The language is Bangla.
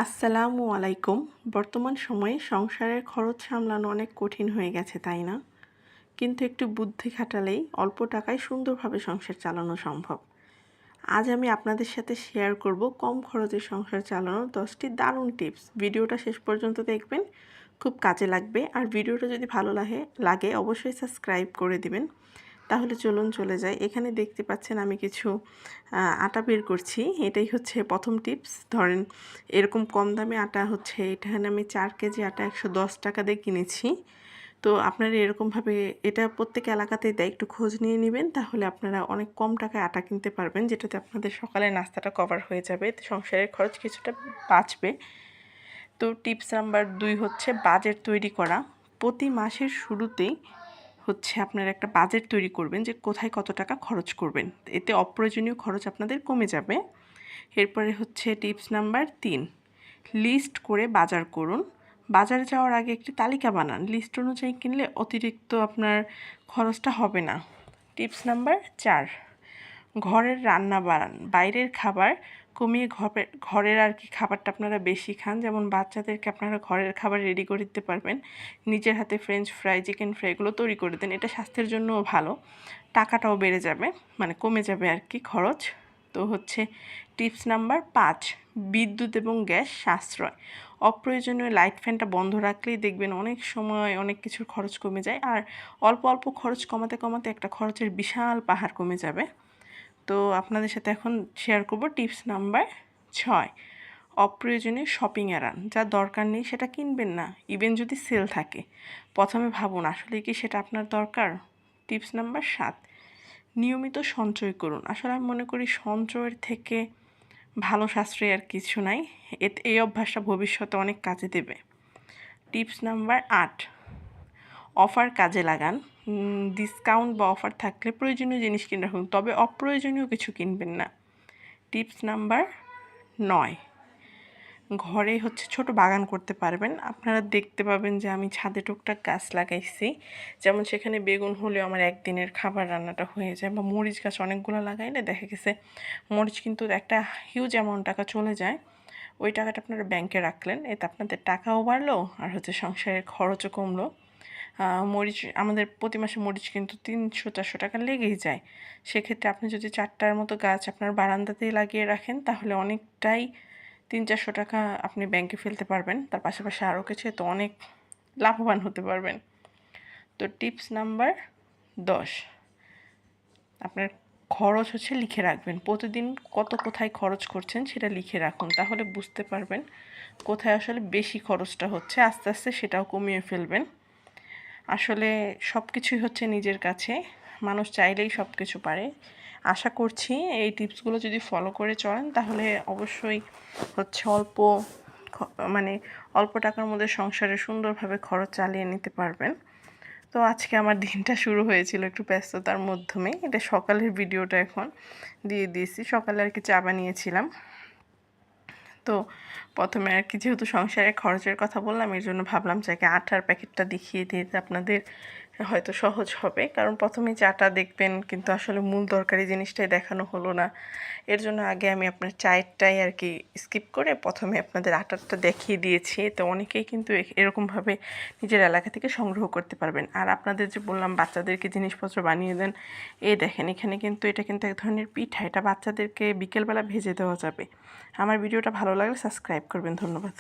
আসসালামু আলাইকুম। বর্তমান সময়ে সংসারের খরচ সামলানো অনেক কঠিন হয়ে গেছে, তাই না? কিন্তু একটু বুদ্ধি খাটালেই অল্প টাকায় সুন্দরভাবে সংসার চালানো সম্ভব। আজ আমি আপনাদের সাথে শেয়ার করব কম খরচে সংসার চালানোর 10টি দারুণ টিপস। ভিডিওটা শেষ পর্যন্ত দেখবেন, খুব কাজে লাগবে। আর ভিডিওটা যদি ভালো লাগে অবশ্যই সাবস্ক্রাইব করে দিবেন। তাহলে চলুন চলে যাই। এখানে দেখতে পাচ্ছেন আমি কিছু আটা বের করছি। এটাই হচ্ছে প্রথম টিপস। ধরেন এরকম কম দামে আটা হচ্ছে, এখানে আমি 4 কেজি আটা 110 টাকা দিয়ে কিনেছি। তো আপনারা এরকমভাবে এটা প্রত্যেক এলাকাতেই দেয়, একটু খোঁজ নিয়ে নেবেন, তাহলে আপনারা অনেক কম টাকায় আটা কিনতে পারবেন, যেটাতে আপনাদের সকালের নাস্তাটা কভার হয়ে যাবে, সংসারের খরচ কিছুটা বাঁচবে। তো টিপস নাম্বার 2 হচ্ছে বাজেট তৈরি করা। প্রতি মাসের শুরুতেই হচ্ছে আপনারা একটা বাজেট তৈরি করবেন যে কোথায় কত টাকা খরচ করবেন। এতে অপ্রয়োজনীয় খরচ আপনাদের কমে যাবে। এরপরে হচ্ছে টিপস নাম্বার 3, লিস্ট করে বাজার করুন। বাজারে যাওয়ার আগে একটি তালিকা বানান। লিস্ট অনুযায়ী কিনলে অতিরিক্ত আপনার খরচটা হবে না। টিপস নাম্বার 4, ঘরের রান্না বাড়ান। বাইরের খাবার কমিয়ে ঘরের খাবারটা আপনারা বেশি খান। যেমন বাচ্চাদেরকে আপনারা ঘরের খাবার রেডি করে দিতে পারবেন, নিজের হাতে ফ্রেঞ্চ ফ্রাই, চিকেন ফ্রাই এগুলো তৈরি করে দেন। এটা স্বাস্থ্যের জন্যও ভালো, টাকাটাও বেড়ে যাবে, মানে কমে যাবে খরচ। তো হচ্ছে টিপস নাম্বার 5, বিদ্যুৎ এবং গ্যাস সাশ্রয়। অপ্রয়োজনীয় লাইট ফ্যানটা বন্ধ রাখলেই দেখবেন অনেক সময় অনেক কিছুর খরচ কমে যায়। আর অল্প অল্প খরচ কমাতে কমাতে একটা খরচের বিশাল পাহাড় কমে যাবে। তো আপনাদের সাথে এখন শেয়ার করব টিপস নাম্বার 6, অপ্রয়োজনীয় শপিং এড়ান। যা দরকার নেই সেটা কিনবেন না, ইভেন যদি সেল থাকে। প্রথমে ভাবুন আসলে কি সেটা আপনার দরকার। টিপস নাম্বার 7, নিয়মিত সঞ্চয় করুন। আসলে আমি মনে করি সঞ্চয়ের থেকে ভালো সাশ্রয় আর কিছু নাই। এই অভ্যাসটা ভবিষ্যতে অনেক কাজে দেবে। টিপস নাম্বার 8, অফার কাজে লাগান। ডিসকাউন্ট বা অফার থাকলে প্রয়োজনীয় জিনিস কিনে রাখুন, তবে অপ্রয়োজনীয় কিছু কিনবেন না। টিপস নাম্বার 9, ঘরে হচ্ছে ছোট বাগান করতে পারবেন। আপনারা দেখতে পাবেন যে আমি ছাদে টুকটাক গাছ লাগাইছি, যেমন সেখানে বেগুন হলেও আমার একদিনের খাবার রান্নাটা হয়ে যায়। বা মরিচ গাছ অনেকগুলো লাগাইলে দেখা গেছে মরিচ কিন্তু একটা হিউজ অ্যামাউন্ট টাকা চলে যায়। ওই টাকাটা আপনারা ব্যাংকে রাখলেন, এতে আপনাদের টাকাও বাড়লো আর হচ্ছে সংসারের খরচও কমলো। মরিচ আমাদের প্রতি মাসে মরিচ কিন্তু 300-400 টাকা লেগেই যায়। সেক্ষেত্রে আপনি যদি 4টার মতো গাছ আপনার বারান্দাতেই লাগিয়ে রাখেন, তাহলে অনেকটাই 300-400 টাকা আপনি ব্যাংকে ফেলতে পারবেন। তার পাশাপাশি আরও কিছু, তো অনেক লাভবান হতে পারবেন। তো টিপস নাম্বার 10, আপনার খরচ হচ্ছে লিখে রাখবেন। প্রতিদিন কোথায় খরচ করছেন সেটা লিখে রাখুন, তাহলে বুঝতে পারবেন কোথায় আসলে বেশি খরচটা হচ্ছে। আস্তে আস্তে সেটাও কমিয়ে ফেলবেন। আসলে সব কিছুই হচ্ছে নিজের কাছে, মানুষ চাইলেই সব কিছু পারে। আশা করছি এই টিপসগুলো যদি ফলো করে চলেন, তাহলে অবশ্যই হচ্ছে অল্প টাকার মধ্যে সংসারে সুন্দরভাবে খরচ চালিয়ে নিতে পারবেন। তো আজকে আমার দিনটা শুরু হয়েছিল একটু ব্যস্ততার মাধ্যমে। এটা সকালের ভিডিওটা এখন দিয়ে দিয়েছি। সকালে চা বানিয়েছিলাম। তো প্রথমে যেহেতু সংসারের খরচের কথা বললাম, এর জন্য ভাবলাম চাকে আটার প্যাকেটটা দেখিয়ে দিতে আপনাদের হয়তো সহজ হবে। কারণ প্রথমে চাটা দেখবেন কিন্তু আসলে মূল দরকারি জিনিসটাই দেখানো হলো না। এর জন্য আগে আমি আপনার চায়েরটাই স্কিপ করে প্রথমে আপনাদের আটারটা দেখিয়ে দিয়েছি। তো অনেকেই কিন্তু এরকমভাবে নিজের এলাকা থেকে সংগ্রহ করতে পারবেন। আর আপনাদের যে বললাম বাচ্চাদেরকে জিনিসপত্র বানিয়ে দেন, দেখেন এখানে কিন্তু এটা কিন্তু এক ধরনের পিঠা। এটা বাচ্চাদেরকে বিকেলবেলা ভেজে দেওয়া যাবে। আমার ভিডিওটা ভালো লাগলে সাবস্ক্রাইব করবেন। ধন্যবাদ।